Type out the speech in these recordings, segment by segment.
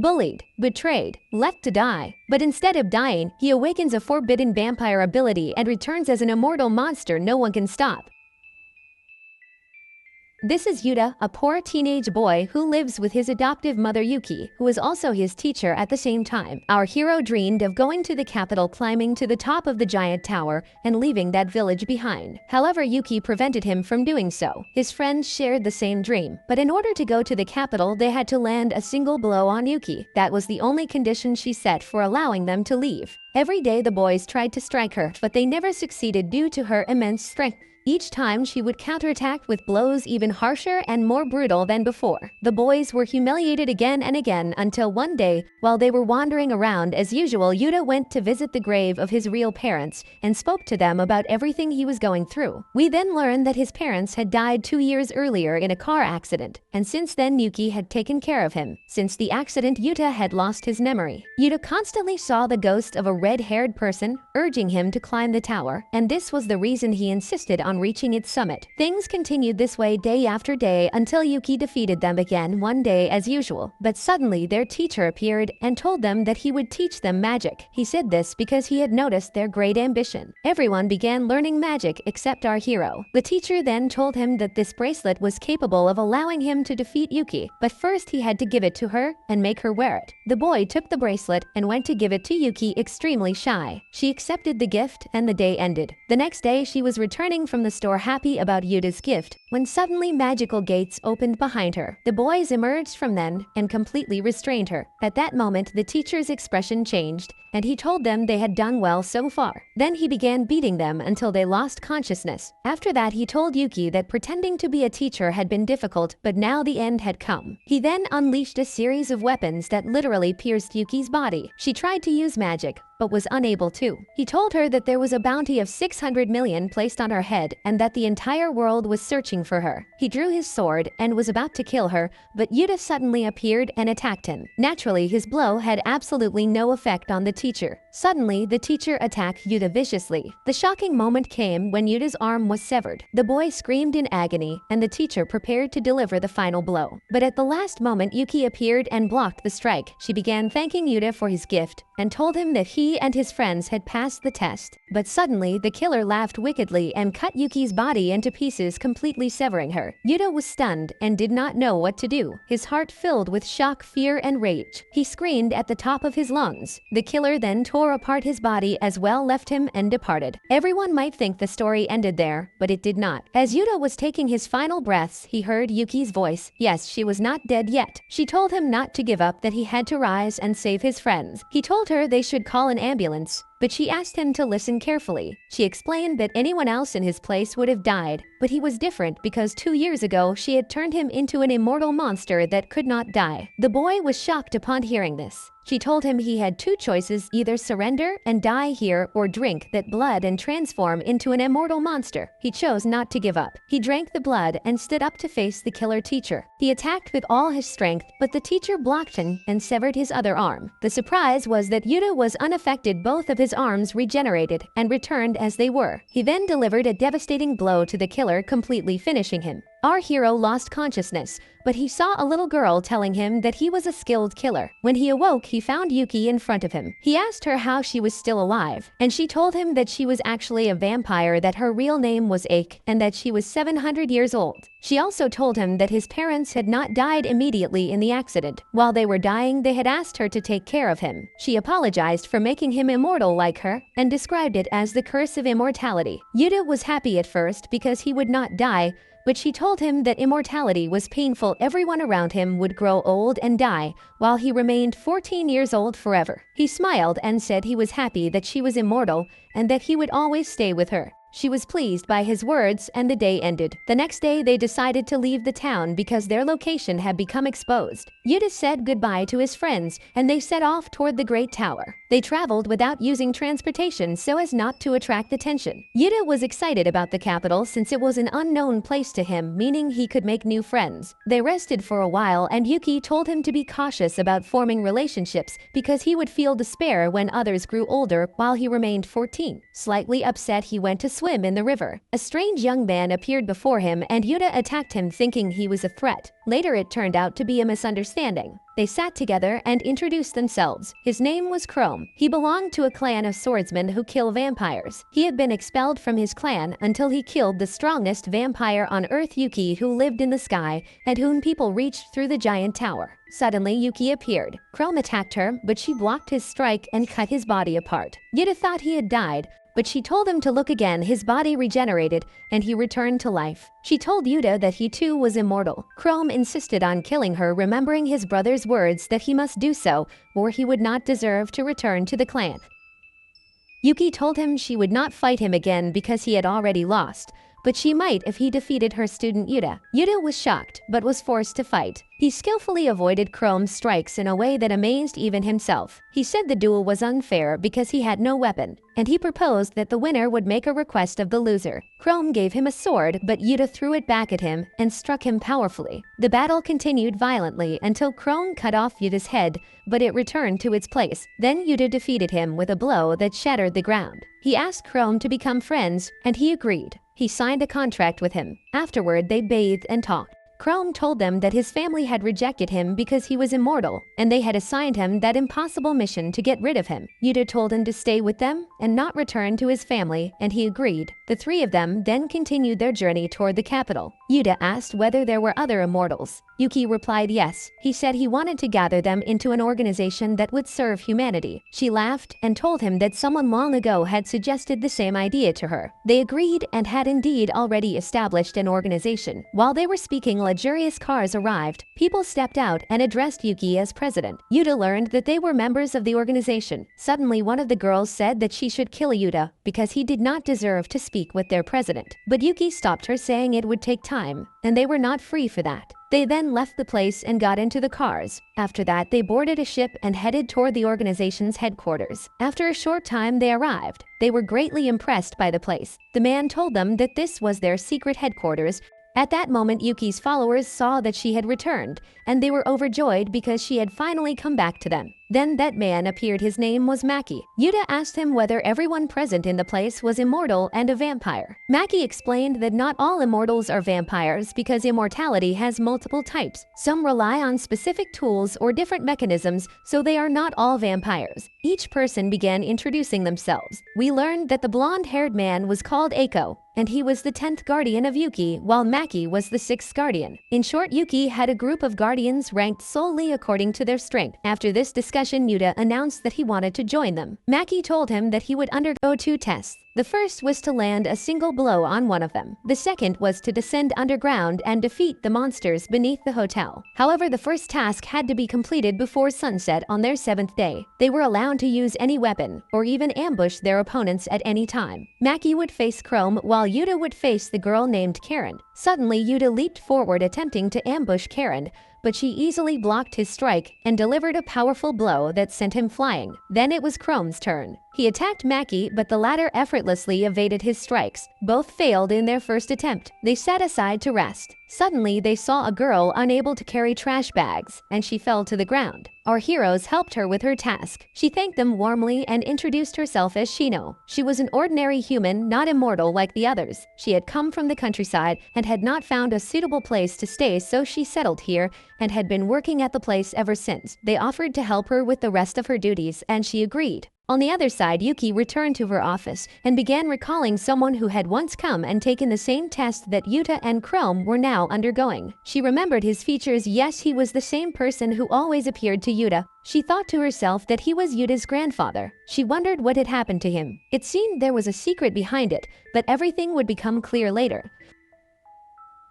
bullied, betrayed, left to die. But instead of dying, he awakens a forbidden vampire ability and returns as an immortal monster no one can stop. This is Yuta, a poor teenage boy who lives with his adoptive mother Yuki, who is also his teacher at the same time. Our hero dreamed of going to the capital, climbing to the top of the giant tower, and leaving that village behind. However, Yuki prevented him from doing so. His friends shared the same dream, but in order to go to the capital, they had to land a single blow on Yuki. That was the only condition she set for allowing them to leave. Every day the boys tried to strike her, but they never succeeded due to her immense strength. Each time she would counterattack with blows even harsher and more brutal than before. The boys were humiliated again and again until one day, while they were wandering around as usual, Yuta went to visit the grave of his real parents and spoke to them about everything he was going through. We then learned that his parents had died 2 years earlier in a car accident, and since then Yuki had taken care of him. Since the accident, Yuta had lost his memory. Yuta constantly saw the ghost of a red-haired person urging him to climb the tower, and this was the reason he insisted on reaching its summit. Things continued this way day after day until Yuki defeated them again one day as usual. But suddenly their teacher appeared and told them that he would teach them magic. He said this because he had noticed their great ambition. Everyone began learning magic except our hero. The teacher then told him that this bracelet was capable of allowing him to defeat Yuki, but first he had to give it to her and make her wear it. The boy took the bracelet and went to give it to Yuki, extremely shy. She accepted the gift and the day ended. The next day she was returning from the store happy about Yuta's gift when suddenly magical gates opened behind her. The boys emerged from them and completely restrained her. At that moment the teacher's expression changed and he told them they had done well so far. Then he began beating them until they lost consciousness. After that he told Yuki that pretending to be a teacher had been difficult, but now the end had come. He then unleashed a series of weapons that literally pierced Yuki's body. She tried to use magic, but was unable to. He told her that there was a bounty of 600 million placed on her head and that the entire world was searching for her. He drew his sword and was about to kill her, but Yuta suddenly appeared and attacked him. Naturally, his blow had absolutely no effect on the teacher. Suddenly, the teacher attacked Yuta viciously. The shocking moment came when Yuta's arm was severed. The boy screamed in agony, and the teacher prepared to deliver the final blow. But at the last moment, Yuki appeared and blocked the strike. She began thanking Yuta for his gift and told him that he and his friends had passed the test. But suddenly, the killer laughed wickedly and cut Yuki's body into pieces, completely severing her. Yuta was stunned and did not know what to do. His heart filled with shock, fear, and rage. He screamed at the top of his lungs. The killer then tore apart his body as well, left him, and departed. Everyone might think the story ended there, but it did not. As Yuta was taking his final breaths, he heard Yuki's voice. Yes, she was not dead yet. She told him not to give up, that he had to rise and save his friends. He told her they should call an ambulance, but she asked him to listen carefully. She explained that anyone else in his place would have died, but he was different because 2 years ago she had turned him into an immortal monster that could not die. The boy was shocked upon hearing this. She told him he had 2 choices, either surrender and die here or drink that blood and transform into an immortal monster. He chose not to give up. He drank the blood and stood up to face the killer teacher. He attacked with all his strength, but the teacher blocked him and severed his other arm. The surprise was that Yuta was unaffected. Both of his arms regenerated and returned as they were. He then delivered a devastating blow to the killer, completely finishing him. Our hero lost consciousness, but he saw a little girl telling him that he was a skilled killer. When he awoke, he found Yuki in front of him. He asked her how she was still alive, and she told him that she was actually a vampire, that her real name was Ake, and that she was 700 years old. She also told him that his parents had not died immediately in the accident. While they were dying, they had asked her to take care of him. She apologized for making him immortal like her and described it as the curse of immortality. Yuta was happy at first because he would not die, but she told him that immortality was painful. Everyone around him would grow old and die, while he remained 14 years old forever. He smiled and said he was happy that she was immortal and that he would always stay with her. She was pleased by his words, and the day ended. The next day, they decided to leave the town because their location had become exposed. Yuta said goodbye to his friends, and they set off toward the Great Tower. They traveled without using transportation so as not to attract attention. Yuta was excited about the capital since it was an unknown place to him, meaning he could make new friends. They rested for a while, and Yuki told him to be cautious about forming relationships because he would feel despair when others grew older while he remained 14. Slightly upset, he went to sleep. swim in the river. A strange young man appeared before him and Yuta attacked him thinking he was a threat. Later it turned out to be a misunderstanding. They sat together and introduced themselves. His name was Chrome. He belonged to a clan of swordsmen who kill vampires. He had been expelled from his clan until he killed the strongest vampire on Earth, Yuki, who lived in the sky and whom people reached through the giant tower. Suddenly, Yuki appeared. Chrome attacked her, but she blocked his strike and cut his body apart. Yuta thought he had died, but she told him to look again. His body regenerated, and he returned to life. She told Yuta that he too was immortal. Chrome insisted on killing her, remembering his brother's words that he must do so, or he would not deserve to return to the clan. Yuki told him she would not fight him again because he had already lost, but she might if he defeated her student Yuta. Yuta was shocked, but was forced to fight. He skillfully avoided Chrome's strikes in a way that amazed even himself. He said the duel was unfair because he had no weapon, and he proposed that the winner would make a request of the loser. Chrome gave him a sword, but Yuta threw it back at him and struck him powerfully. The battle continued violently until Chrome cut off Yuta's head, but it returned to its place. Then Yuta defeated him with a blow that shattered the ground. He asked Chrome to become friends, and he agreed. He signed a contract with him. Afterward, they bathed and talked. Chrome told them that his family had rejected him because he was immortal, and they had assigned him that impossible mission to get rid of him. Yuta told him to stay with them and not return to his family, and he agreed. The three of them then continued their journey toward the capital. Yuta asked whether there were other immortals. Yuki replied yes. He said he wanted to gather them into an organization that would serve humanity. She laughed and told him that someone long ago had suggested the same idea to her. They agreed and had indeed already established an organization. While they were speaking, luxurious cars arrived. People stepped out and addressed Yuki as president. Yuta learned that they were members of the organization. Suddenly, one of the girls said that she should kill Yuta because he did not deserve to speak with their president. But Yuki stopped her, saying it would take time, and they were not free for that. They then left the place and got into the cars. After that, they boarded a ship and headed toward the organization's headquarters. After a short time, they arrived. They were greatly impressed by the place. The man told them that this was their secret headquarters. At that moment, Yuki's followers saw that she had returned, and they were overjoyed because she had finally come back to them. Then that man appeared. His name was Maki. Yuta asked him whether everyone present in the place was immortal and a vampire. Maki explained that not all immortals are vampires because immortality has multiple types. Some rely on specific tools or different mechanisms, so they are not all vampires. Each person began introducing themselves. We learned that the blonde-haired man was called Eiko, and he was the 10th guardian of Yuki, while Maki was the 6th guardian. In short, Yuki had a group of guardians ranked solely according to their strength. After this discussion, Yuta announced that he wanted to join them. Maki told him that he would undergo 2 tests. The first was to land a single blow on one of them. The second was to descend underground and defeat the monsters beneath the hotel. However, the first task had to be completed before sunset on their 7th day. They were allowed to use any weapon or even ambush their opponents at any time. Maki would face Chrome while Yuta would face the girl named Karen. Suddenly, Yuta leaped forward attempting to ambush Karen, but she easily blocked his strike and delivered a powerful blow that sent him flying. Then it was Chrome's turn. He attacked Maki, but the latter effortlessly evaded his strikes. Both failed in their first attempt. They sat aside to rest. Suddenly, they saw a girl unable to carry trash bags, and she fell to the ground. Our heroes helped her with her task. She thanked them warmly and introduced herself as Shino. She was an ordinary human, not immortal like the others. She had come from the countryside and had not found a suitable place to stay, so she settled here and had been working at the place ever since. They offered to help her with the rest of her duties, and she agreed. On the other side, Yuki returned to her office and began recalling someone who had once come and taken the same test that Yuta and Chrome were now undergoing. She remembered his features. Yes, he was the same person who always appeared to Yuta. She thought to herself that he was Yuta's grandfather. She wondered what had happened to him. It seemed there was a secret behind it, but everything would become clear later.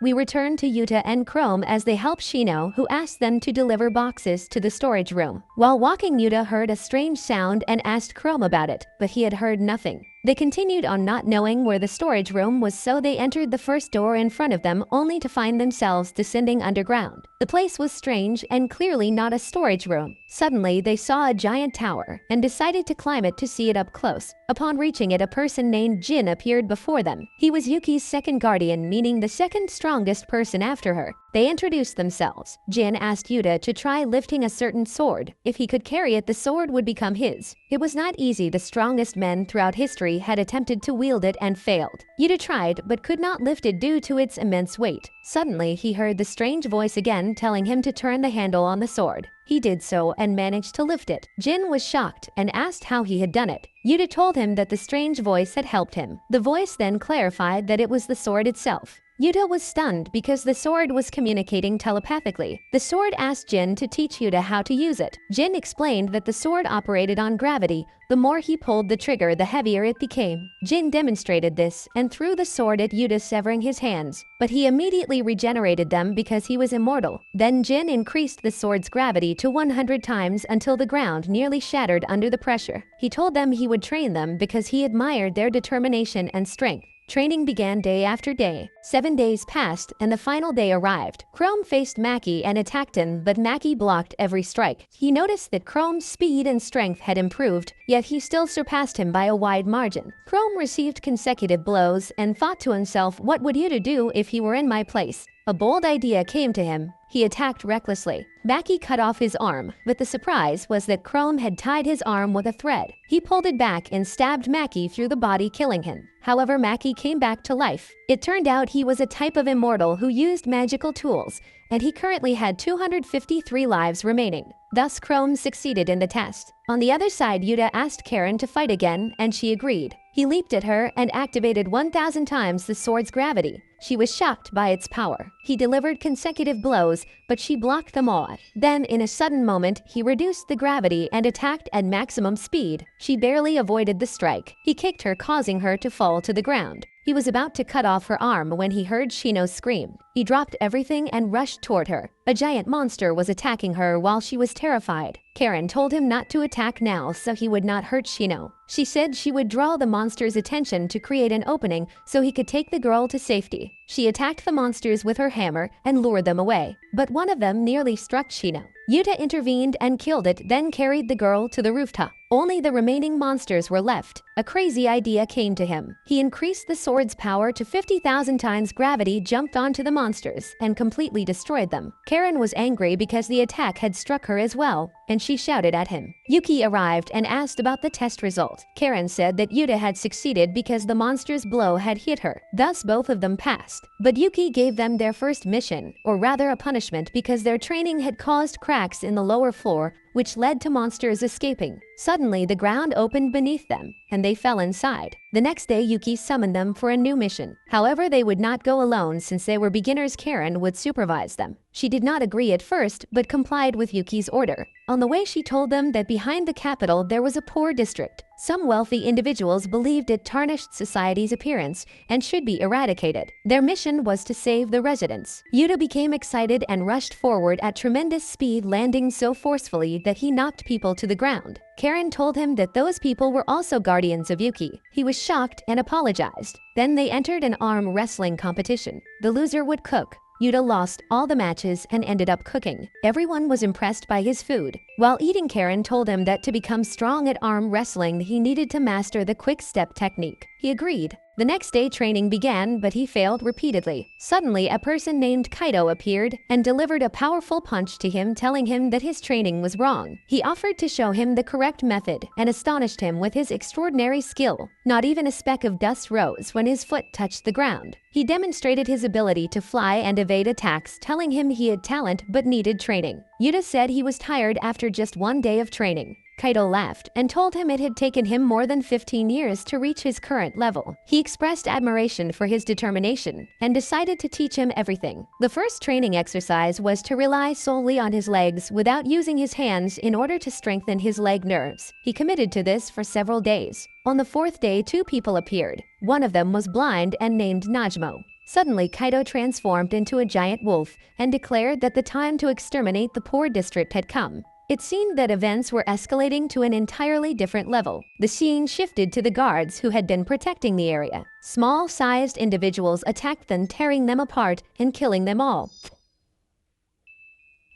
We returned to Yuta and Chrome as they helped Shino, who asked them to deliver boxes to the storage room. While walking, Yuta heard a strange sound and asked Chrome about it, but he had heard nothing. They continued on not knowing where the storage room was, so they entered the first door in front of them only to find themselves descending underground. The place was strange and clearly not a storage room. Suddenly, they saw a giant tower and decided to climb it to see it up close. Upon reaching it, a person named Jin appeared before them. He was Yuki's second guardian, meaning the second strongest person after her. They introduced themselves. Jin asked Yuta to try lifting a certain sword. If he could carry it, the sword would become his. It was not easy. The strongest men throughout history had attempted to wield it and failed. Yuta tried but could not lift it due to its immense weight. Suddenly, he heard the strange voice again telling him to turn the handle on the sword. He did so and managed to lift it. Jin was shocked and asked how he had done it. Yuta told him that the strange voice had helped him. The voice then clarified that it was the sword itself. Yuta was stunned because the sword was communicating telepathically. The sword asked Jin to teach Yuta how to use it. Jin explained that the sword operated on gravity. The more he pulled the trigger, the heavier it became. Jin demonstrated this and threw the sword at Yuta, severing his hands. But he immediately regenerated them because he was immortal. Then Jin increased the sword's gravity to 100 times until the ground nearly shattered under the pressure. He told them he would train them because he admired their determination and strength. Training began day after day. 7 days passed and the final day arrived. Chrome faced Maki and attacked him, but Maki blocked every strike. He noticed that Chrome's speed and strength had improved, yet he still surpassed him by a wide margin. Chrome received consecutive blows and thought to himself, what would Yuta do if he were in my place? A bold idea came to him. He attacked recklessly. Maki cut off his arm, but the surprise was that Chrome had tied his arm with a thread. He pulled it back and stabbed Maki through the body, killing him. However, Maki came back to life. It turned out he was a type of immortal who used magical tools, and he currently had 253 lives remaining. Thus, Chrome succeeded in the test. On the other side, Yuta asked Karen to fight again, and she agreed. He leaped at her and activated 1,000 times the sword's gravity. She was shocked by its power. He delivered consecutive blows, but she blocked them all. Then, in a sudden moment, he reduced the gravity and attacked at maximum speed. She barely avoided the strike. He kicked her, causing her to fall to the ground. He was about to cut off her arm when he heard Shino scream. He dropped everything and rushed toward her. A giant monster was attacking her while she was terrified. Karen told him not to attack now so he would not hurt Shino. She said she would draw the monster's attention to create an opening so he could take the girl to safety. She attacked the monsters with her hammer and lured them away, but one of them nearly struck Shino. Yuta intervened and killed it, then carried the girl to the rooftop. Only the remaining monsters were left. A crazy idea came to him. He increased the sword's power to 50,000 times gravity, jumped onto the monsters, and completely destroyed them. Karen was angry because the attack had struck her as well, and she shouted at him. Yuki arrived and asked about the test result. Karen said that Yuta had succeeded because the monster's blow had hit her. Thus, both of them passed. But Yuki gave them their first mission, or rather a punishment, because their training had caused cracks in the lower floor, which led to monsters escaping. Suddenly, the ground opened beneath them, and they fell inside. The next day, Yuki summoned them for a new mission. However, they would not go alone since they were beginners. Karen would supervise them. She did not agree at first, but complied with Yuki's order. On the way, she told them that behind the capital there was a poor district. Some wealthy individuals believed it tarnished society's appearance and should be eradicated. Their mission was to save the residents. Yuta became excited and rushed forward at tremendous speed, landing so forcefully that he knocked people to the ground. Karen told him that those people were also guardians of Yuki. He was shocked and apologized. Then they entered an arm wrestling competition. The loser would cook. Yuta lost all the matches and ended up cooking. Everyone was impressed by his food. While eating, Karen told him that to become strong at arm wrestling, he needed to master the quick step technique. He agreed. The next day, training began, but he failed repeatedly. Suddenly, a person named Kaido appeared and delivered a powerful punch to him, telling him that his training was wrong. He offered to show him the correct method and astonished him with his extraordinary skill. Not even a speck of dust rose when his foot touched the ground. He demonstrated his ability to fly and evade attacks, telling him he had talent but needed training. Yuta said he was tired after just 1 day of training. Kaido laughed and told him it had taken him more than 15 years to reach his current level. He expressed admiration for his determination and decided to teach him everything. The first training exercise was to rely solely on his legs without using his hands in order to strengthen his leg nerves. He committed to this for several days. On the 4th day, 2 people appeared. One of them was blind and named Najmo. Suddenly, Kaido transformed into a giant wolf and declared that the time to exterminate the poor district had come. It seemed that events were escalating to an entirely different level. The scene shifted to the guards who had been protecting the area. Small-sized individuals attacked them, tearing them apart and killing them all.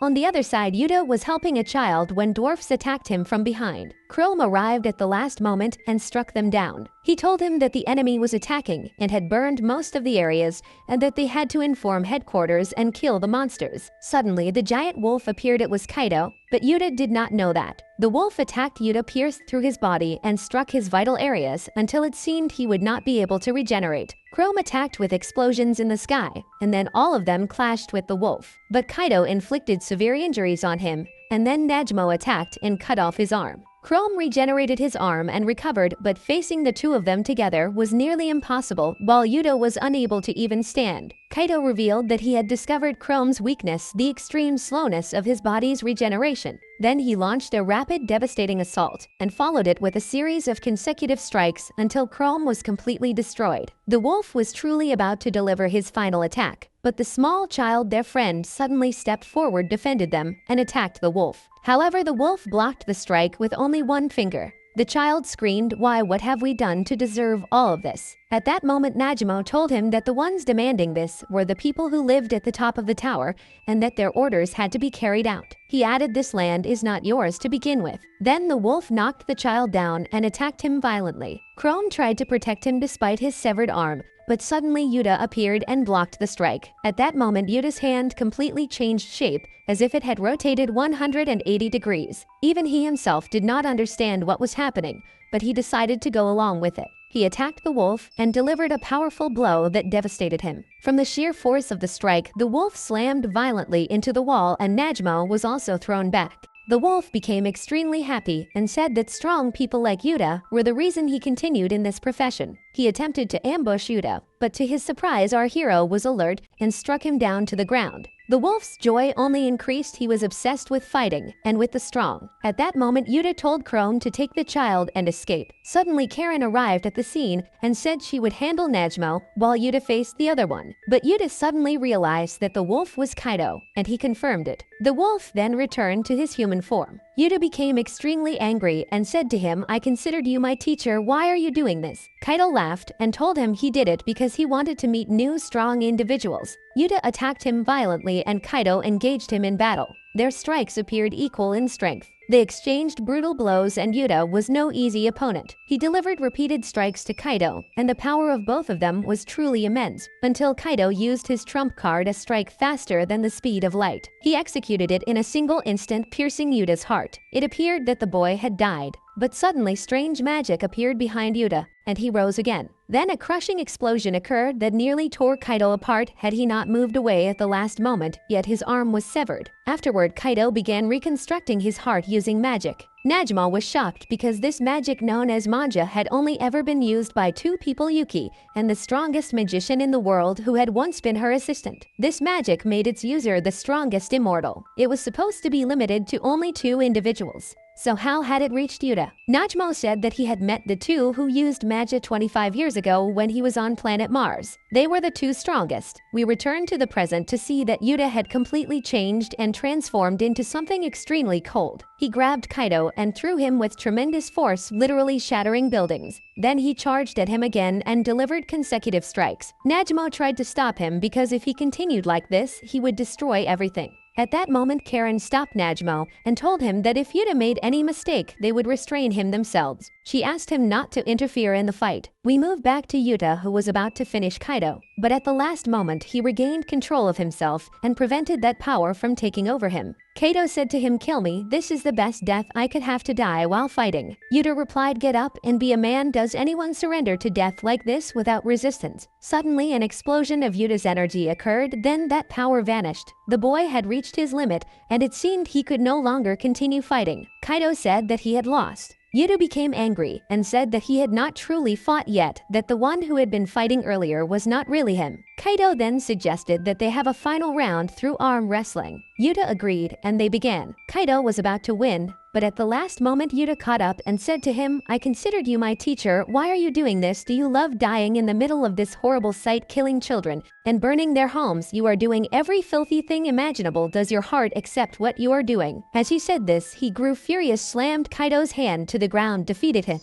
On the other side, Yuta was helping a child when dwarfs attacked him from behind. Chrome arrived at the last moment and struck them down. He told him that the enemy was attacking and had burned most of the areas and that they had to inform headquarters and kill the monsters. Suddenly, the giant wolf appeared. It was Kaido, but Yuta did not know that. The wolf attacked Yuta, pierced through his body and struck his vital areas until it seemed he would not be able to regenerate. Chrome attacked with explosions in the sky, and then all of them clashed with the wolf. But Kaido inflicted severe injuries on him, and then Najmo attacked and cut off his arm. Chrome regenerated his arm and recovered, but facing the two of them together was nearly impossible, while Yuta was unable to even stand. Kaido revealed that he had discovered Chrome's weakness, the extreme slowness of his body's regeneration. Then he launched a rapid, devastating assault and followed it with a series of consecutive strikes until Chrome was completely destroyed. The wolf was truly about to deliver his final attack, but the small child, their friend, suddenly stepped forward, defended them, and attacked the wolf. However, the wolf blocked the strike with only one finger. The child screamed, "Why, what have we done to deserve all of this?" At that moment, Najmo told him that the ones demanding this were the people who lived at the top of the tower and that their orders had to be carried out. He added, "This land is not yours to begin with." Then the wolf knocked the child down and attacked him violently. Chrome tried to protect him despite his severed arm, but suddenly Yuta appeared and blocked the strike. At that moment, Yuta's hand completely changed shape, as if it had rotated 180 degrees. Even he himself did not understand what was happening, but he decided to go along with it. He attacked the wolf and delivered a powerful blow that devastated him. From the sheer force of the strike, the wolf slammed violently into the wall and Najmo was also thrown back. The wolf became extremely happy and said that strong people like Yuta were the reason he continued in this profession. He attempted to ambush Yuta, but to his surprise, our hero was alert and struck him down to the ground. The wolf's joy only increased. He was obsessed with fighting and with the strong. At that moment, Yuta told Chrome to take the child and escape. Suddenly, Karen arrived at the scene and said she would handle Najmo while Yuta faced the other one. But Yuta suddenly realized that the wolf was Kaido, and he confirmed it. The wolf then returned to his human form. Yuta became extremely angry and said to him, "I considered you my teacher. Why are you doing this?" Kaido laughed and told him he did it because he wanted to meet new strong individuals. Yuta attacked him violently and Kaido engaged him in battle. Their strikes appeared equal in strength. They exchanged brutal blows and Yuta was no easy opponent. He delivered repeated strikes to Kaido, and the power of both of them was truly immense, until Kaido used his trump card, a strike faster than the speed of light. He executed it in a single instant, piercing Yuta's heart. It appeared that the boy had died, but suddenly strange magic appeared behind Yuta, and he rose again. Then a crushing explosion occurred that nearly tore Kaido apart had he not moved away at the last moment, yet his arm was severed. Afterward, Kaido began reconstructing his heart using magic. Najmo was shocked because this magic known as manja had only ever been used by two people, Yuki and the strongest magician in the world who had once been her assistant. This magic made its user the strongest immortal. It was supposed to be limited to only 2 individuals. So how had it reached Yuta? Najmo said that he had met the two who used magia 25 years ago when he was on planet Mars. They were the 2 strongest. We return to the present to see that Yuta had completely changed and transformed into something extremely cold. He grabbed Kaido and threw him with tremendous force, literally shattering buildings. Then he charged at him again and delivered consecutive strikes. Najmo tried to stop him because if he continued like this, he would destroy everything. At that moment, Karen stopped Najmo and told him that if Yuta made any mistake, they would restrain him themselves. She asked him not to interfere in the fight. We move back to Yuta, who was about to finish Kaido, but at the last moment, he regained control of himself and prevented that power from taking over him. Kaido said to him, "Kill me, this is the best death I could have to die while fighting." Yuta replied, "Get up and be a man. Does anyone surrender to death like this without resistance?" Suddenly, an explosion of Yuta's energy occurred, then that power vanished. The boy had reached his limit, and it seemed he could no longer continue fighting. Kaido said that he had lost. Yuta became angry and said that he had not truly fought yet, that the one who had been fighting earlier was not really him. Kaido then suggested that they have a final round through arm wrestling. Yuta agreed and they began. Kaido was about to win, but at the last moment Yuta caught up and said to him, "I considered you my teacher. Why are you doing this? Do you love dying in the middle of this horrible sight, killing children and burning their homes? You are doing every filthy thing imaginable. Does your heart accept what you are doing?" As he said this, he grew furious, slammed Kaido's hand to the ground, defeated him,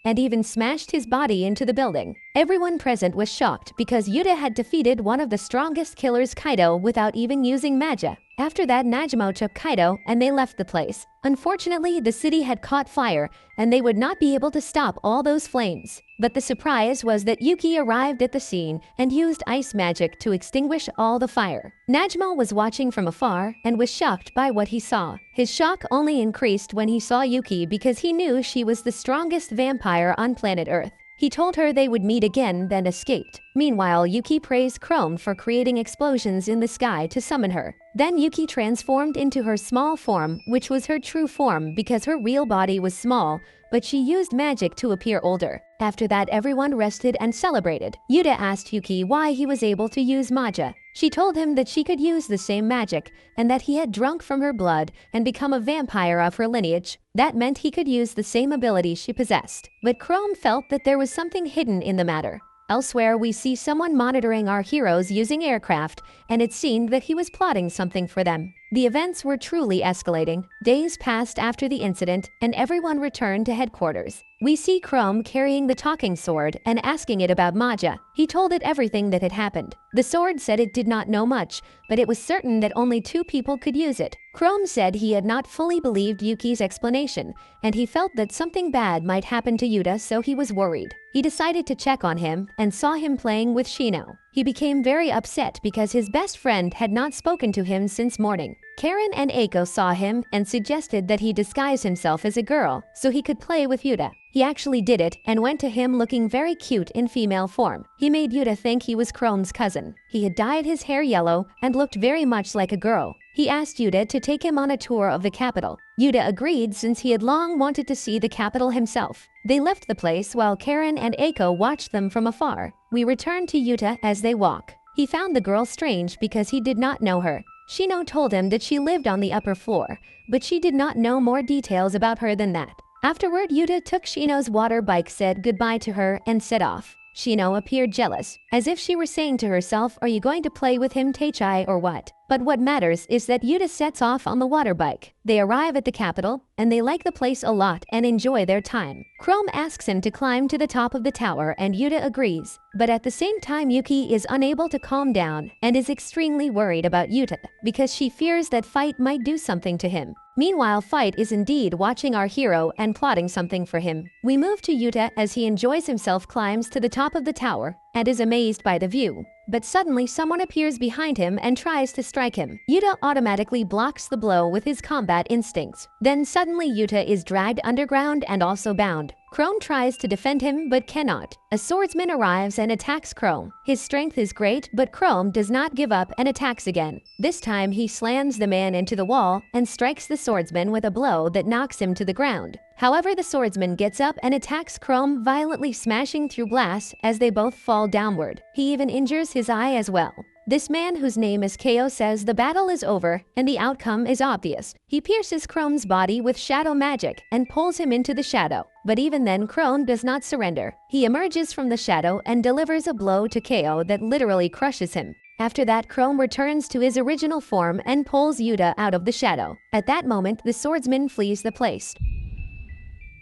and even smashed his body into the building. Everyone present was shocked because Yuta had defeated one of the strongest killers, Kaido, without even using magia. After that, Najimo took Kaido and they left the place. Unfortunately, the city had caught fire and they would not be able to stop all those flames. But the surprise was that Yuki arrived at the scene and used ice magic to extinguish all the fire. Najimo was watching from afar and was shocked by what he saw. His shock only increased when he saw Yuki because he knew she was the strongest vampire on planet Earth. He told her they would meet again, then escaped. Meanwhile, Yuki praised Chrome for creating explosions in the sky to summon her. Then Yuki transformed into her small form, which was her true form because her real body was small, but she used magic to appear older. After that, everyone rested and celebrated. Yuta asked Yuki why he was able to use magia. She told him that she could use the same magic and that he had drunk from her blood and become a vampire of her lineage. That meant he could use the same ability she possessed. But Chrome felt that there was something hidden in the matter. Elsewhere, we see someone monitoring our heroes using aircraft, and it seemed that he was plotting something for them. The events were truly escalating. Days passed after the incident, and everyone returned to headquarters. We see Chrome carrying the talking sword and asking it about magia. He told it everything that had happened. The sword said it did not know much, but it was certain that only 2 people could use it. Chrome said he had not fully believed Yuki's explanation, and he felt that something bad might happen to Yuta, so he was worried. He decided to check on him and saw him playing with Shino. He became very upset because his best friend had not spoken to him since morning. Karen and Eiko saw him and suggested that he disguise himself as a girl so he could play with Yuta. He actually did it and went to him looking very cute in female form. He made Yuta think he was Chrome's cousin. He had dyed his hair yellow and looked very much like a girl. He asked Yuta to take him on a tour of the capital. Yuta agreed since he had long wanted to see the capital himself. They left the place while Karen and Eiko watched them from afar. We returned to Yuta as they walk. He found the girl strange because he did not know her. Shino told him that she lived on the upper floor, but she did not know more details about her than that. Afterward, Yuta took Shino's water bike, said goodbye to her, and set off. Shino appeared jealous, as if she were saying to herself, "Are you going to play with him, Teichai, or what?" But what matters is that Yuta sets off on the water bike. They arrive at the capital, and they like the place a lot and enjoy their time. Chrome asks him to climb to the top of the tower, and Yuta agrees. But at the same time, Yuki is unable to calm down and is extremely worried about Yuta because she fears that Fight might do something to him. Meanwhile, Fight is indeed watching our hero and plotting something for him. We move to Yuta as he enjoys himself, climbs to the top of the tower, and is amazed by the view. But suddenly someone appears behind him and tries to strike him. Yuta automatically blocks the blow with his combat instincts. Then suddenly Yuta is dragged underground and also bound. Chrome tries to defend him but cannot. A swordsman arrives and attacks Chrome. His strength is great, but Chrome does not give up and attacks again. This time he slams the man into the wall and strikes the swordsman with a blow that knocks him to the ground. However, the swordsman gets up and attacks Chrome, violently smashing through glass as they both fall downward. He even injures his eye as well. This man, whose name is Ko, says the battle is over and the outcome is obvious. He pierces Chrome's body with shadow magic and pulls him into the shadow. But even then, Chrome does not surrender. He emerges from the shadow and delivers a blow to Ko that literally crushes him. After that, Chrome returns to his original form and pulls Yuta out of the shadow. At that moment, the swordsman flees the place.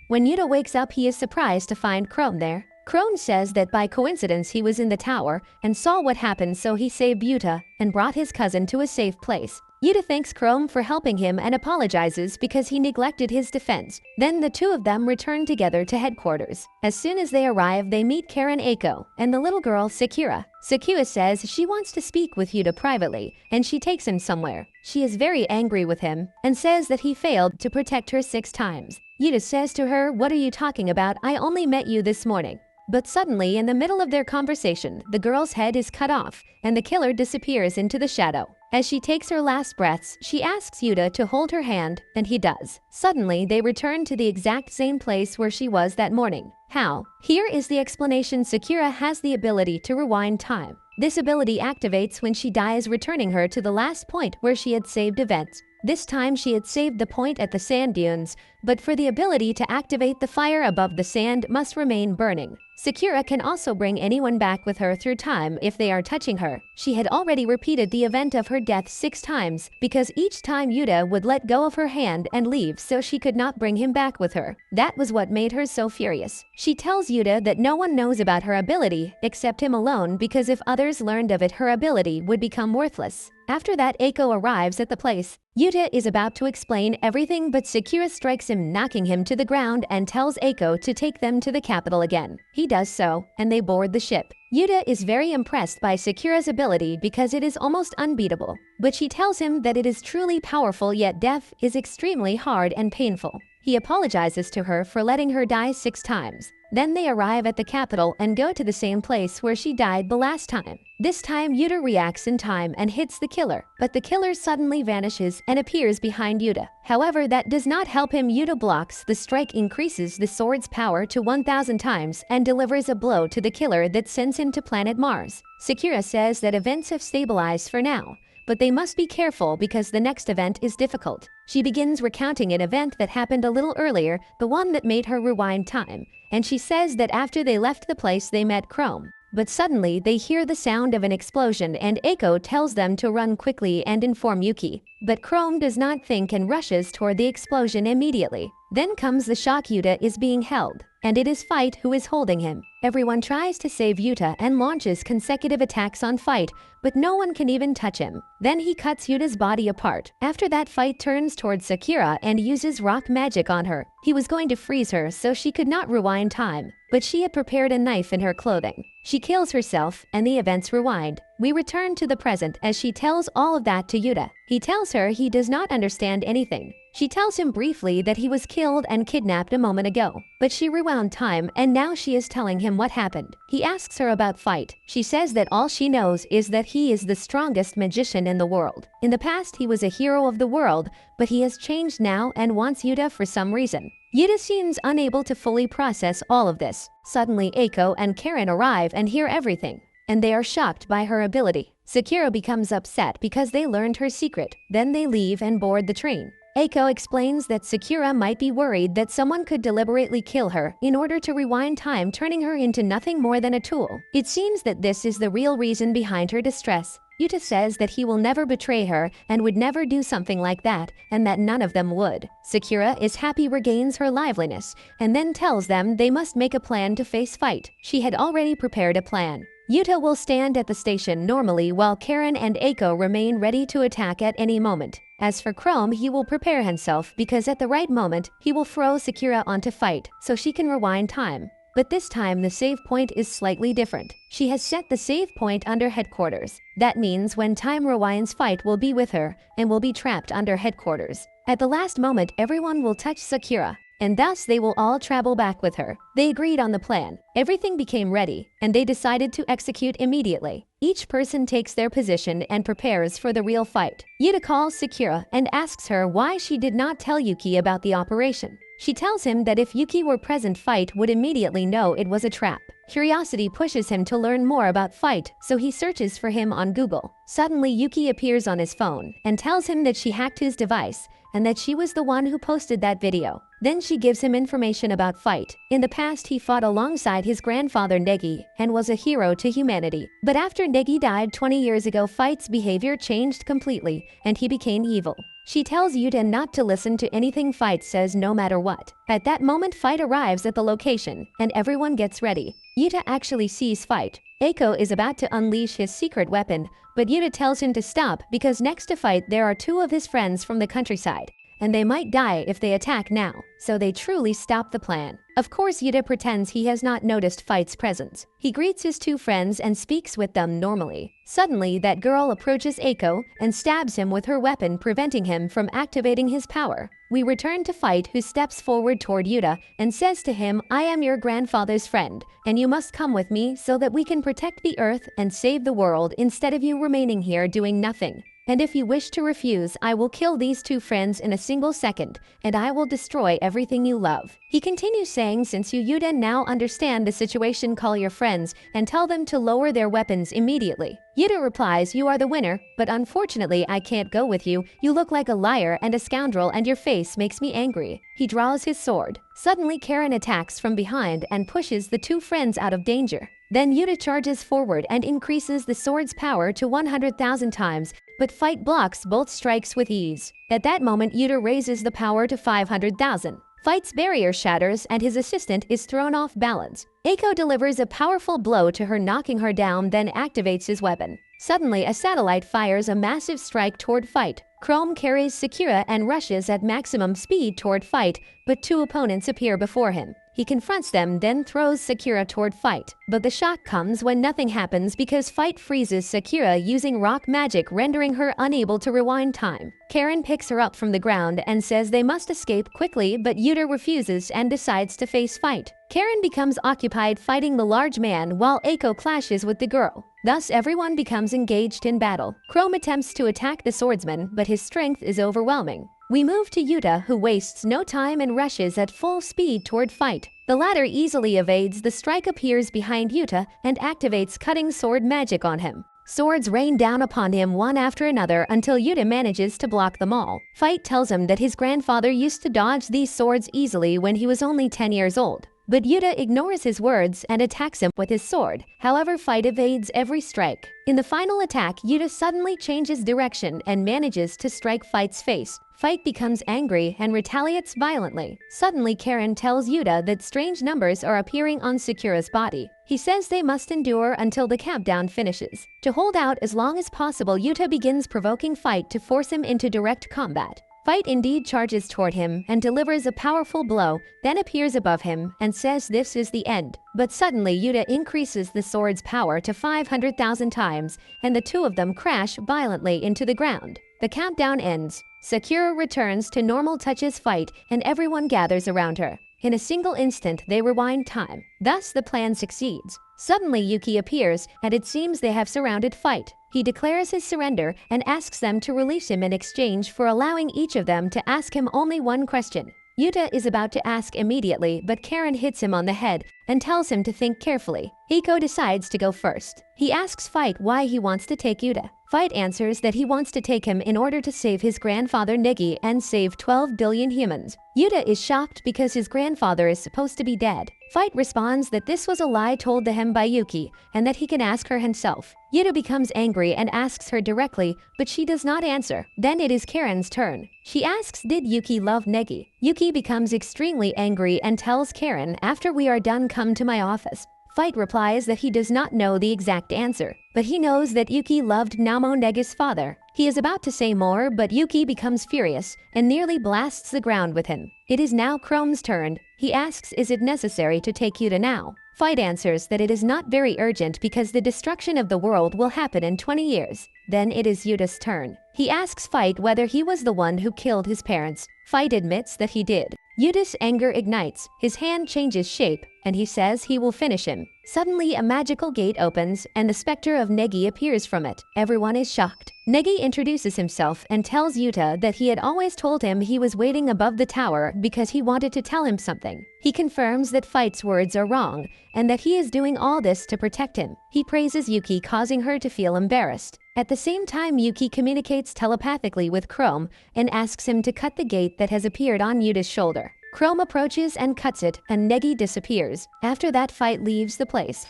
When Yuta wakes up, he is surprised to find Chrome there. Chrome says that by coincidence he was in the tower and saw what happened, so he saved Yuta and brought his cousin to a safe place. Yuta thanks Chrome for helping him and apologizes because he neglected his defense. Then the two of them return together to headquarters. As soon as they arrive, they meet Karen, Eiko, and the little girl Sakura. Sakura says she wants to speak with Yuta privately, and she takes him somewhere. She is very angry with him and says that he failed to protect her 6 times. Yuta says to her, "What are you talking about? I only met you this morning." But suddenly, in the middle of their conversation, the girl's head is cut off, and the killer disappears into the shadow. As she takes her last breaths, she asks Yuta to hold her hand, and he does. Suddenly, they return to the exact same place where she was that morning. How? Here is the explanation. Sakura has the ability to rewind time. This ability activates when she dies, returning her to the last point where she had saved events. This time she had saved the point at the sand dunes, but for the ability to activate the fire above the sand must remain burning. Sakura can also bring anyone back with her through time if they are touching her. She had already repeated the event of her death 6 times because each time Yuta would let go of her hand and leave so she could not bring him back with her. That was what made her so furious. She tells Yuta that no one knows about her ability except him alone because if others learned of it her ability would become worthless. After that, Eiko arrives at the place. Yuta is about to explain everything but Sakura strikes him, knocking him to the ground and tells Eiko to take them to the capital again. He does so, and they board the ship. Yuta is very impressed by Sakura's ability because it is almost unbeatable, but she tells him that it is truly powerful yet death is extremely hard and painful. He apologizes to her for letting her die 6 times. Then they arrive at the capital and go to the same place where she died the last time. This time Yuta reacts in time and hits the killer, but the killer suddenly vanishes and appears behind Yuta. However, that does not help him. Yuta blocks the strike, increases the sword's power to 1000 times and delivers a blow to the killer that sends him to planet Mars. Sakura says that events have stabilized for now, but they must be careful because the next event is difficult. She begins recounting an event that happened a little earlier, the one that made her rewind time, and she says that after they left the place they met Chrome. But suddenly they hear the sound of an explosion and Eiko tells them to run quickly and inform Yuki. But Chrome does not think and rushes toward the explosion immediately. Then comes the shock. Yuta is being held, and it is Fight who is holding him. Everyone tries to save Yuta and launches consecutive attacks on Fight, but no one can even touch him. Then he cuts Yuta's body apart. After that, Fight turns towards Sakura and uses rock magic on her. He was going to freeze her so she could not rewind time, but she had prepared a knife in her clothing. She kills herself and the events rewind. We return to the present as she tells all of that to Yuta. He tells her he does not understand anything. She tells him briefly that he was killed and kidnapped a moment ago, but she rewound time and now she is telling him what happened. He asks her about Fight. She says that all she knows is that he is the strongest magician in the world. In the past he was a hero of the world, but he has changed now and wants Yuta for some reason. Yuta seems unable to fully process all of this. Suddenly Eiko and Karen arrive and hear everything, and they are shocked by her ability. Sakura becomes upset because they learned her secret. Then they leave and board the train. Eiko explains that Sakura might be worried that someone could deliberately kill her in order to rewind time, turning her into nothing more than a tool. It seems that this is the real reason behind her distress. Yuta says that he will never betray her and would never do something like that, and that none of them would. Sakura is happy, regains her liveliness, and then tells them they must make a plan to face Fight. She had already prepared a plan. Yuta will stand at the station normally while Karen and Eiko remain ready to attack at any moment. As for Chrome, he will prepare himself because at the right moment, he will throw Sakura onto Fight so she can rewind time. But this time the save point is slightly different. She has set the save point under headquarters. That means when time rewinds, Fight will be with her and will be trapped under headquarters. At the last moment, everyone will touch Sakura, and thus they will all travel back with her. They agreed on the plan. Everything became ready, and they decided to execute immediately. Each person takes their position and prepares for the real fight. Yuta calls Sakura and asks her why she did not tell Yuki about the operation. She tells him that if Yuki were present, Fight would immediately know it was a trap. Curiosity pushes him to learn more about Fight, so he searches for him on Google. Suddenly, Yuki appears on his phone and tells him that she hacked his device and that she was the one who posted that video. Then she gives him information about Fight. In the past, he fought alongside his grandfather Negi and was a hero to humanity. But after Negi died 20 years ago, Fight's behavior changed completely and he became evil. She tells Yuta not to listen to anything Fight says no matter what. At that moment, Fight arrives at the location and everyone gets ready. Yuta actually sees Fight. Eiko is about to unleash his secret weapon, but Yuta tells him to stop because next to Fight there are two of his friends from the countryside, and they might die if they attack now, so they truly stop the plan. Of course, Yuta pretends he has not noticed Fight's presence. He greets his two friends and speaks with them normally. Suddenly, that girl approaches Eiko and stabs him with her weapon, preventing him from activating his power. We return to Fight, who steps forward toward Yuta and says to him, "I am your grandfather's friend, and you must come with me so that we can protect the earth and save the world instead of you remaining here doing nothing." And if you wish to refuse, I will kill these two friends in a single second, and I will destroy everything you love. He continues saying, since you Yuta now understand the situation, call your friends and tell them to lower their weapons immediately. Yuta replies, you are the winner, but unfortunately I can't go with you. You look like a liar and a scoundrel and your face makes me angry. He draws his sword. Suddenly Karen attacks from behind and pushes the two friends out of danger. Then Yuta charges forward and increases the sword's power to 100,000 times, but Fight blocks both strikes with ease. At that moment, Yuta raises the power to 500,000. Fight's barrier shatters and his assistant is thrown off balance. Eiko delivers a powerful blow to her, knocking her down, then activates his weapon. Suddenly, a satellite fires a massive strike toward Fight. Chrome carries Sakura and rushes at maximum speed toward Fight, but two opponents appear before him. He confronts them, then throws Sakura toward Fight. But the shock comes when nothing happens because Fight freezes Sakura using rock magic, rendering her unable to rewind time. Karen picks her up from the ground and says they must escape quickly, but Yuta refuses and decides to face Fight. Karen becomes occupied fighting the large man while Eiko clashes with the girl. Thus, everyone becomes engaged in battle. Chrome attempts to attack the swordsman, but his strength is overwhelming. We move to Yuta, who wastes no time and rushes at full speed toward Fight. The latter easily evades the strike, appears behind Yuta, and activates cutting sword magic on him. Swords rain down upon him one after another until Yuta manages to block them all. Fight tells him that his grandfather used to dodge these swords easily when he was only 10 years old. But Yuta ignores his words and attacks him with his sword. However, Fight evades every strike. In the final attack, Yuta suddenly changes direction and manages to strike Fight's face. Fight becomes angry and retaliates violently. Suddenly, Karen tells Yuta that strange numbers are appearing on Sakura's body. He says they must endure until the countdown finishes. To hold out as long as possible, Yuta begins provoking Fight to force him into direct combat. Fight indeed charges toward him and delivers a powerful blow, then appears above him and says this is the end. But suddenly Yuta increases the sword's power to 500,000 times, and the two of them crash violently into the ground. The countdown ends. Sakura returns to normal, touches Fight, and everyone gathers around her. In a single instant, they rewind time. Thus, the plan succeeds. Suddenly, Yuki appears, and it seems they have surrounded Fight. He declares his surrender and asks them to release him in exchange for allowing each of them to ask him only one question. Yuta is about to ask immediately, but Karen hits him on the head and tells him to think carefully. Eiko decides to go first. He asks Fight why he wants to take Yuta. Fight answers that he wants to take him in order to save his grandfather Negi and save 12 billion humans. Yuta is shocked because his grandfather is supposed to be dead. Fight responds that this was a lie told to him by Yuki and that he can ask her himself. Yuta becomes angry and asks her directly, but she does not answer. Then it is Karen's turn. She asks, did Yuki love Negi? Yuki becomes extremely angry and tells Karen, after we are done, come to my office. Fight replies that he does not know the exact answer, but he knows that Yuki loved Namo Negi's father. He is about to say more, but Yuki becomes furious and nearly blasts the ground with him. It is now Chrome's turn. He asks, is it necessary to take Yuta now? Fight answers that it is not very urgent because the destruction of the world will happen in 20 years. Then it is Yuta's turn. He asks Fight whether he was the one who killed his parents. Fight admits that he did. Yuta's anger ignites, his hand changes shape, and he says he will finish him. Suddenly, a magical gate opens, and the specter of Negi appears from it. Everyone is shocked. Negi introduces himself and tells Yuta that he had always told him he was waiting above the tower because he wanted to tell him something. He confirms that Fight's words are wrong, and that he is doing all this to protect him. He praises Yuki, causing her to feel embarrassed. At the same time, Yuki communicates telepathically with Chrome and asks him to cut the gate that has appeared on Yuta's shoulder. Chrome approaches and cuts it, and Negi disappears. After that, Fight leaves the place.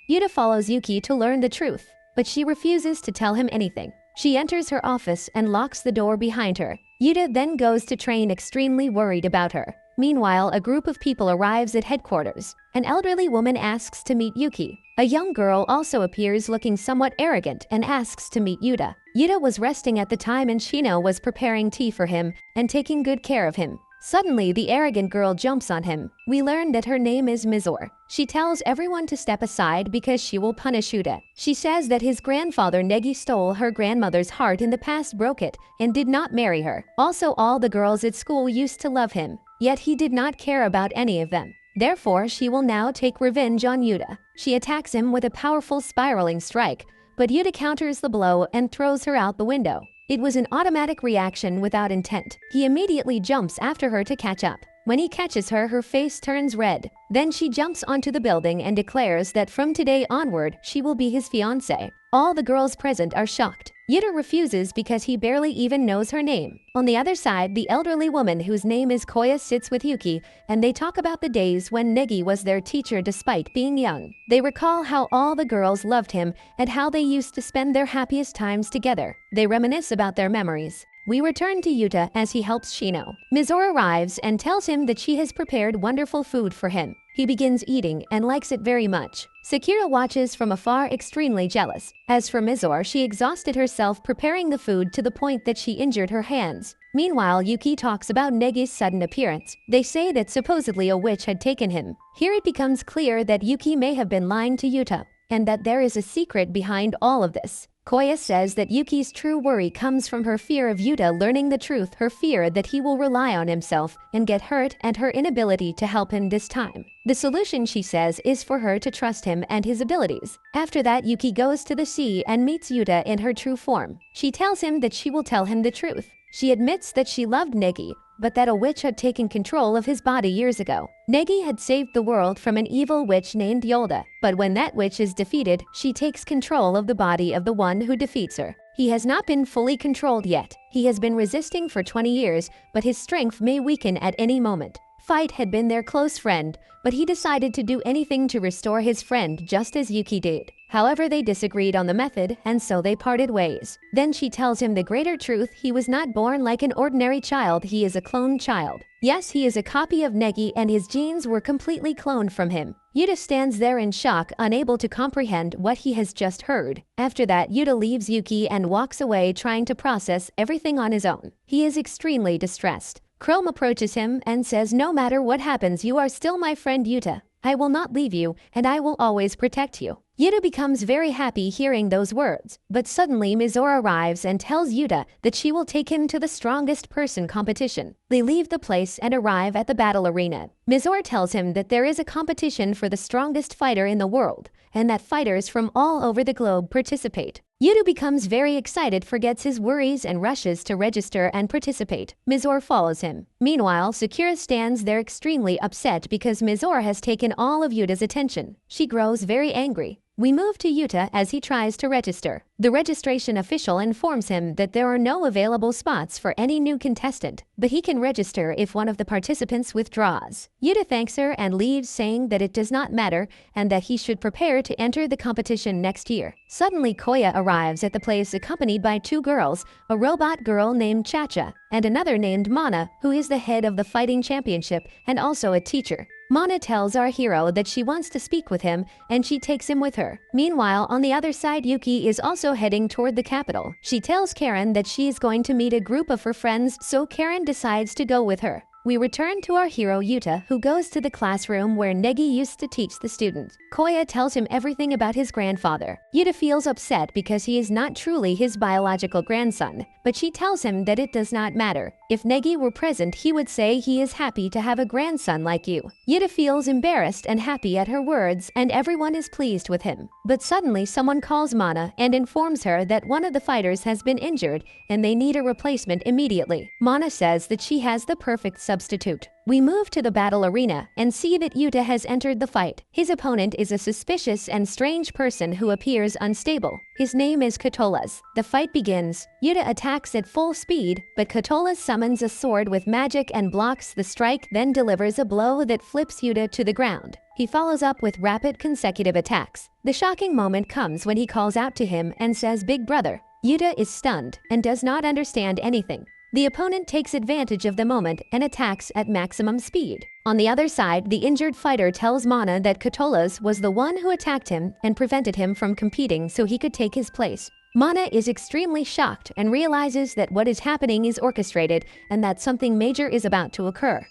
Yuta follows Yuki to learn the truth, but she refuses to tell him anything. She enters her office and locks the door behind her. Yuta then goes to train, extremely worried about her. Meanwhile, a group of people arrives at headquarters. An elderly woman asks to meet Yuki. A young girl also appears looking somewhat arrogant and asks to meet Yuta. Yuta was resting at the time and Shino was preparing tea for him and taking good care of him. Suddenly, the arrogant girl jumps on him. We learn that her name is Mizor. She tells everyone to step aside because she will punish Yuta. She says that his grandfather Negi stole her grandmother's heart in the past, broke it, and did not marry her. Also, all the girls at school used to love him, yet he did not care about any of them. Therefore, she will now take revenge on Yuta. She attacks him with a powerful spiraling strike, but Yuta counters the blow and throws her out the window. It was an automatic reaction without intent. He immediately jumps after her to catch up. When he catches her, her face turns red. Then she jumps onto the building and declares that from today onward, she will be his fiancée. All the girls present are shocked. Yuta refuses because he barely even knows her name. On the other side, the elderly woman whose name is Koya sits with Yuki, and they talk about the days when Negi was their teacher despite being young. They recall how all the girls loved him and how they used to spend their happiest times together. They reminisce about their memories. We return to Yuta as he helps Shino. Mizore arrives and tells him that she has prepared wonderful food for him. He begins eating and likes it very much. Sakura watches from afar, extremely jealous. As for Mizore, she exhausted herself preparing the food to the point that she injured her hands. Meanwhile, Yuki talks about Negi's sudden appearance. They say that supposedly a witch had taken him. Here it becomes clear that Yuki may have been lying to Yuta, and that there is a secret behind all of this. Koya says that Yuki's true worry comes from her fear of Yuta learning the truth, her fear that he will rely on himself and get hurt, and her inability to help him this time. The solution, she says, is for her to trust him and his abilities. After that, Yuki goes to the sea and meets Yuta in her true form. She tells him that she will tell him the truth. She admits that she loved Negi, but that a witch had taken control of his body years ago. Negi had saved the world from an evil witch named Yolda, but when that witch is defeated, she takes control of the body of the one who defeats her. He has not been fully controlled yet. He has been resisting for 20 years, but his strength may weaken at any moment. Fight had been their close friend, but he decided to do anything to restore his friend just as Yuki did. However, they disagreed on the method, and so they parted ways. Then she tells him the greater truth: he was not born like an ordinary child, he is a cloned child. Yes, he is a copy of Negi and his genes were completely cloned from him. Yuta stands there in shock, unable to comprehend what he has just heard. After that, Yuta leaves Yuki and walks away, trying to process everything on his own. He is extremely distressed. Chrome approaches him and says, "No matter what happens, you are still my friend Yuta. I will not leave you, and I will always protect you." Yuta becomes very happy hearing those words, but suddenly Mizore arrives and tells Yuta that she will take him to the strongest person competition. They leave the place and arrive at the battle arena. Mizore tells him that there is a competition for the strongest fighter in the world, and that fighters from all over the globe participate. Yuta becomes very excited, forgets his worries, and rushes to register and participate. Mizore follows him. Meanwhile, Sakura stands there extremely upset because Mizore has taken all of Yuta's attention. She grows very angry. We move to Yuta as he tries to register. The registration official informs him that there are no available spots for any new contestant, but he can register if one of the participants withdraws. Yuta thanks her and leaves, saying that it does not matter and that he should prepare to enter the competition next year. Suddenly, Koya arrives at the place accompanied by two girls, a robot girl named Chacha and another named Mana, who is the head of the fighting championship and also a teacher. Mana tells our hero that she wants to speak with him, and she takes him with her. Meanwhile, on the other side, Yuki is also heading toward the capital. She tells Karen that she is going to meet a group of her friends, so Karen decides to go with her. We return to our hero Yuta, who goes to the classroom where Negi used to teach the students. Koya tells him everything about his grandfather. Yuta feels upset because he is not truly his biological grandson, but she tells him that it does not matter. If Negi were present, he would say he is happy to have a grandson like you. Yuta feels embarrassed and happy at her words, and everyone is pleased with him. But suddenly someone calls Mana and informs her that one of the fighters has been injured and they need a replacement immediately. Mana says that she has the perfect substitute. We move to the battle arena and see that Yuta has entered the fight. His opponent is a suspicious and strange person who appears unstable. His name is Katolas. The fight begins. Yuta attacks at full speed, but Katolas summons a sword with magic and blocks the strike, then delivers a blow that flips Yuta to the ground. He follows up with rapid consecutive attacks. The shocking moment comes when he calls out to him and says, "Big brother." Yuta is stunned and does not understand anything. The opponent takes advantage of the moment and attacks at maximum speed. On the other side, the injured fighter tells Mana that Katolas was the one who attacked him and prevented him from competing so he could take his place. Mana is extremely shocked and realizes that what is happening is orchestrated and that something major is about to occur.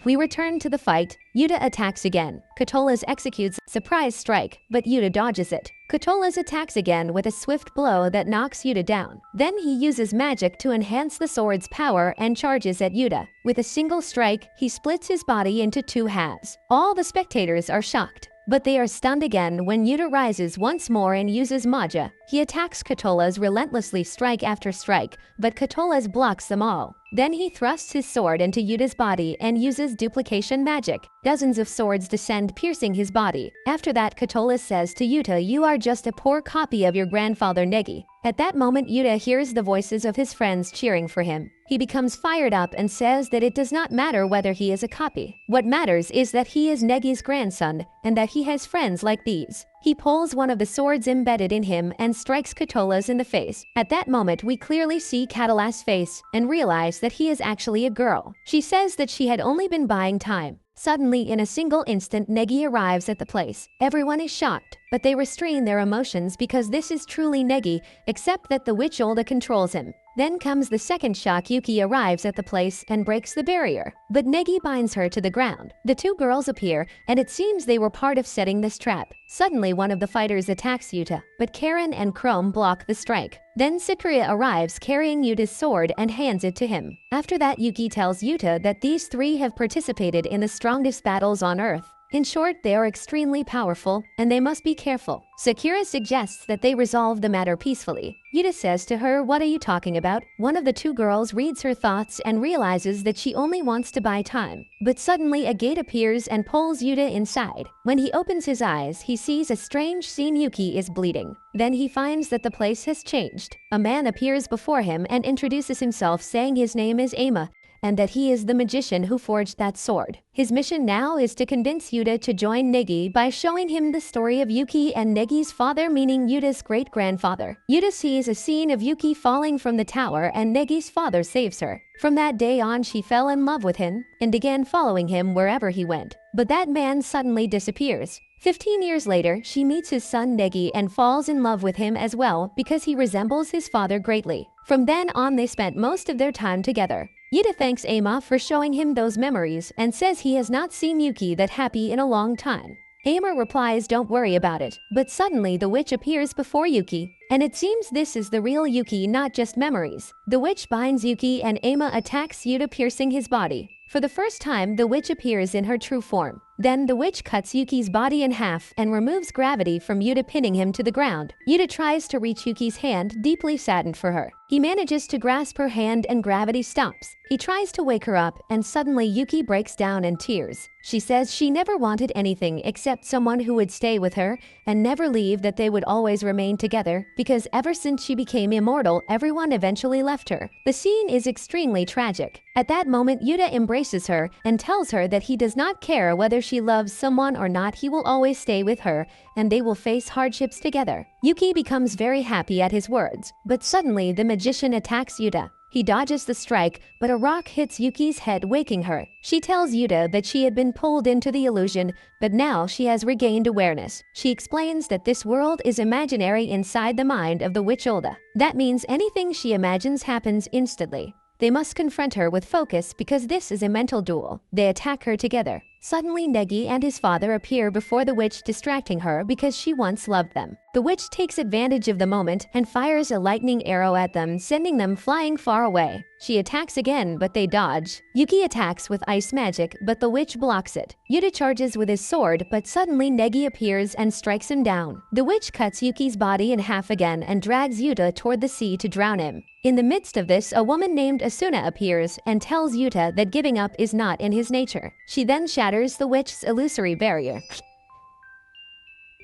We return to the fight. Yuta attacks again. Katolas executes surprise strike, but Yuta dodges it. Katolas attacks again with a swift blow that knocks Yuta down. Then he uses magic to enhance the sword's power and charges at Yuta. With a single strike, he splits his body into two halves. All the spectators are shocked. But they are stunned again when Yuta rises once more and uses Maja. He attacks Katolas relentlessly strike after strike, but Katolas blocks them all. Then he thrusts his sword into Yuta's body and uses duplication magic. Dozens of swords descend, piercing his body. After that, Katolas says to Yuta, "You are just a poor copy of your grandfather Negi." At that moment, Yuta hears the voices of his friends cheering for him. He becomes fired up and says that it does not matter whether he is a copy. What matters is that he is Negi's grandson and that he has friends like these. He pulls one of the swords embedded in him and strikes Katolas in the face. At that moment, we clearly see Katolas' face and realize that he is actually a girl. She says that she had only been buying time. Suddenly, in a single instant, Negi arrives at the place. Everyone is shocked, but they restrain their emotions because this is truly Negi, except that the witch Olda controls him. Then comes the second shock. Yuki arrives at the place and breaks the barrier, but Negi binds her to the ground. The two girls appear, and it seems they were part of setting this trap. Suddenly, one of the fighters attacks Yuta, but Karen and Chrome block the strike. Then Cyria arrives carrying Yuta's sword and hands it to him. After that, Yuki tells Yuta that these three have participated in the strongest battles on Earth. In short, they are extremely powerful, and they must be careful. Sakura suggests that they resolve the matter peacefully. Yuta says to her, "What are you talking about?" One of the two girls reads her thoughts and realizes that she only wants to buy time. But suddenly a gate appears and pulls Yuta inside. When he opens his eyes, he sees a strange scene. Yuki is bleeding. Then he finds that the place has changed. A man appears before him and introduces himself, saying his name is Ama, and that he is the magician who forged that sword. His mission now is to convince Yuta to join Negi by showing him the story of Yuki and Negi's father, meaning Yuta's great-grandfather. Yuta sees a scene of Yuki falling from the tower and Negi's father saves her. From that day on, she fell in love with him and began following him wherever he went. But that man suddenly disappears. 15 years later, she meets his son Negi and falls in love with him as well because he resembles his father greatly. From then on, they spent most of their time together. Yuta thanks Ama for showing him those memories and says he has not seen Yuki that happy in a long time. Ama replies, "Don't worry about it." But suddenly the witch appears before Yuki, and it seems this is the real Yuki, not just memories. The witch binds Yuki and Ama attacks Yuta, piercing his body. For the first time, the witch appears in her true form. Then the witch cuts Yuki's body in half and removes gravity from Yuta, pinning him to the ground. Yuta tries to reach Yuki's hand, deeply saddened for her. He manages to grasp her hand and gravity stops. He tries to wake her up and suddenly Yuki breaks down in tears. She says she never wanted anything except someone who would stay with her and never leave, that they would always remain together because ever since she became immortal, everyone eventually left her. The scene is extremely tragic. At that moment, Yuta embraces her and tells her that he does not care whether she loves someone or not, he will always stay with her and they will face hardships together. Yuki becomes very happy at his words, but suddenly the magician attacks Yuta. He dodges the strike, but a rock hits Yuki's head, waking her. She tells Yuta that she had been pulled into the illusion, but now she has regained awareness. She explains that this world is imaginary inside the mind of the witch Olda. That means anything she imagines happens instantly. They must confront her with focus because this is a mental duel. They attack her together. Suddenly, Negi and his father appear before the witch, distracting her because she once loved them. The witch takes advantage of the moment and fires a lightning arrow at them, sending them flying far away. She attacks again, but they dodge. Yuki attacks with ice magic, but the witch blocks it. Yuta charges with his sword, but suddenly Negi appears and strikes him down. The witch cuts Yuki's body in half again and drags Yuta toward the sea to drown him. In the midst of this, a woman named Asuna appears and tells Yuta that giving up is not in his nature. She then shatters the witch's illusory barrier.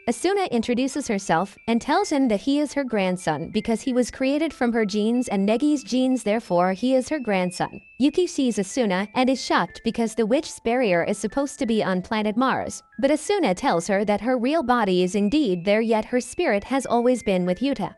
Asuna introduces herself and tells him that he is her grandson because he was created from her genes and Negi's genes, therefore he is her grandson. Yuki sees Asuna and is shocked because the witch's barrier is supposed to be on planet Mars. But Asuna tells her that her real body is indeed there, yet her spirit has always been with Yuta.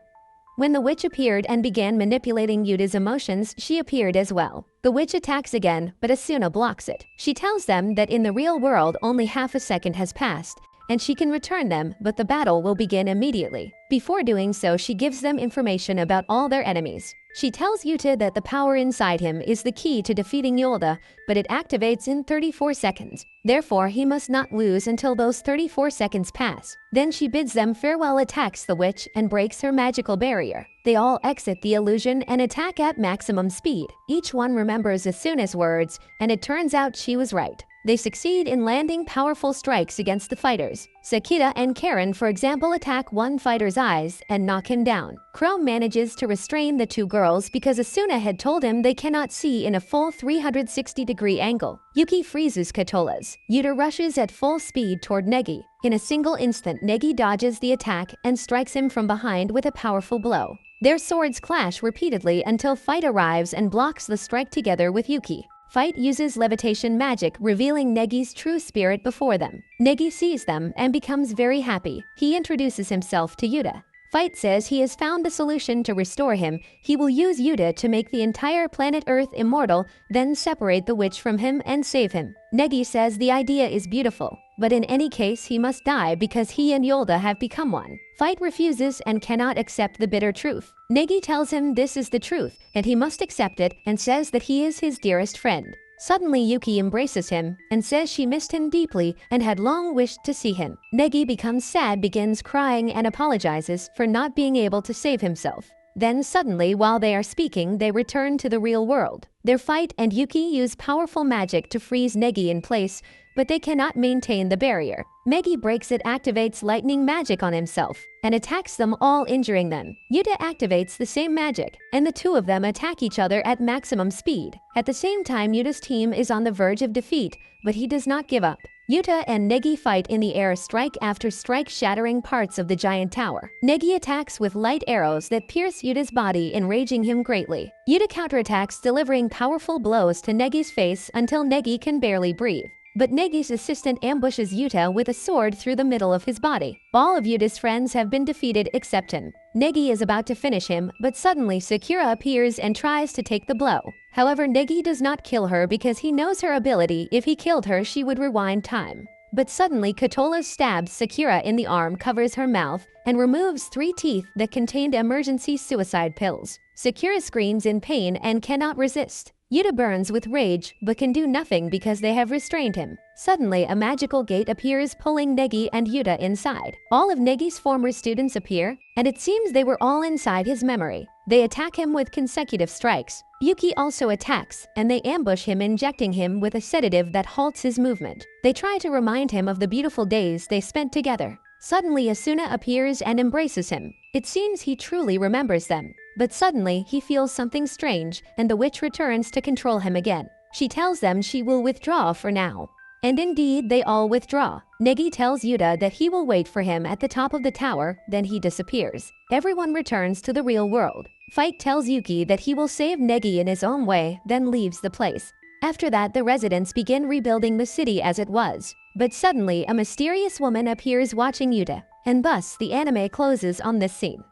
When the witch appeared and began manipulating Yuta's emotions, she appeared as well. The witch attacks again, but Asuna blocks it. She tells them that in the real world only half a second has passed, and she can return them, but the battle will begin immediately. Before doing so, she gives them information about all their enemies. She tells Yuta that the power inside him is the key to defeating Yolda, but it activates in 34 seconds. Therefore, he must not lose until those 34 seconds pass. Then she bids them farewell, attacks the witch, and breaks her magical barrier. They all exit the illusion and attack at maximum speed. Each one remembers Asuna's words, and it turns out she was right. They succeed in landing powerful strikes against the fighters. Sakita and Karen, for example, attack one fighter's eyes and knock him down. Chrome manages to restrain the two girls because Asuna had told him they cannot see in a full 360-degree angle. Yuki freezes Katolas. Yuta rushes at full speed toward Negi. In a single instant, Negi dodges the attack and strikes him from behind with a powerful blow. Their swords clash repeatedly until Fight arrives and blocks the strike together with Yuki. Fight uses levitation magic, revealing Negi's true spirit before them. Negi sees them and becomes very happy. He introduces himself to Yuta. Fight says he has found the solution to restore him. He will use Yuta to make the entire planet Earth immortal, then separate the witch from him and save him. Negi says the idea is beautiful, but in any case he must die because he and Yolda have become one. Fight refuses and cannot accept the bitter truth. Negi tells him this is the truth and he must accept it and says that he is his dearest friend. Suddenly Yuki embraces him and says she missed him deeply and had long wished to see him. Negi becomes sad, begins crying and apologizes for not being able to save himself. Then suddenly, while they are speaking, they return to the real world. Their Fight and Yuki use powerful magic to freeze Negi in place, but they cannot maintain the barrier. Negi breaks it, activates lightning magic on himself, and attacks them all, injuring them. Yuta activates the same magic, and the two of them attack each other at maximum speed. At the same time, Yuta's team is on the verge of defeat, but he does not give up. Yuta and Negi fight in the air, strike after strike, shattering parts of the giant tower. Negi attacks with light arrows that pierce Yuta's body, enraging him greatly. Yuta counterattacks, delivering powerful blows to Negi's face until Negi can barely breathe. But Negi's assistant ambushes Yuta with a sword through the middle of his body. All of Yuta's friends have been defeated except him. Negi is about to finish him, but suddenly Sakura appears and tries to take the blow. However, Negi does not kill her because he knows her ability. If he killed her, she would rewind time. But suddenly Katola stabs Sakura in the arm, covers her mouth, and removes 3 teeth that contained emergency suicide pills. Sakura screams in pain and cannot resist. Yuta burns with rage but can do nothing because they have restrained him. Suddenly, a magical gate appears, pulling Negi and Yuta inside. All of Negi's former students appear, and it seems they were all inside his memory. They attack him with consecutive strikes. Yuki also attacks, and they ambush him, injecting him with a sedative that halts his movement. They try to remind him of the beautiful days they spent together. Suddenly, Asuna appears and embraces him. It seems he truly remembers them. But suddenly, he feels something strange, and the witch returns to control him again. She tells them she will withdraw for now. And indeed, they all withdraw. Negi tells Yuta that he will wait for him at the top of the tower, then he disappears. Everyone returns to the real world. Fight tells Yuki that he will save Negi in his own way, then leaves the place. After that, the residents begin rebuilding the city as it was. But suddenly, a mysterious woman appears watching Yuta. And thus, the anime closes on this scene.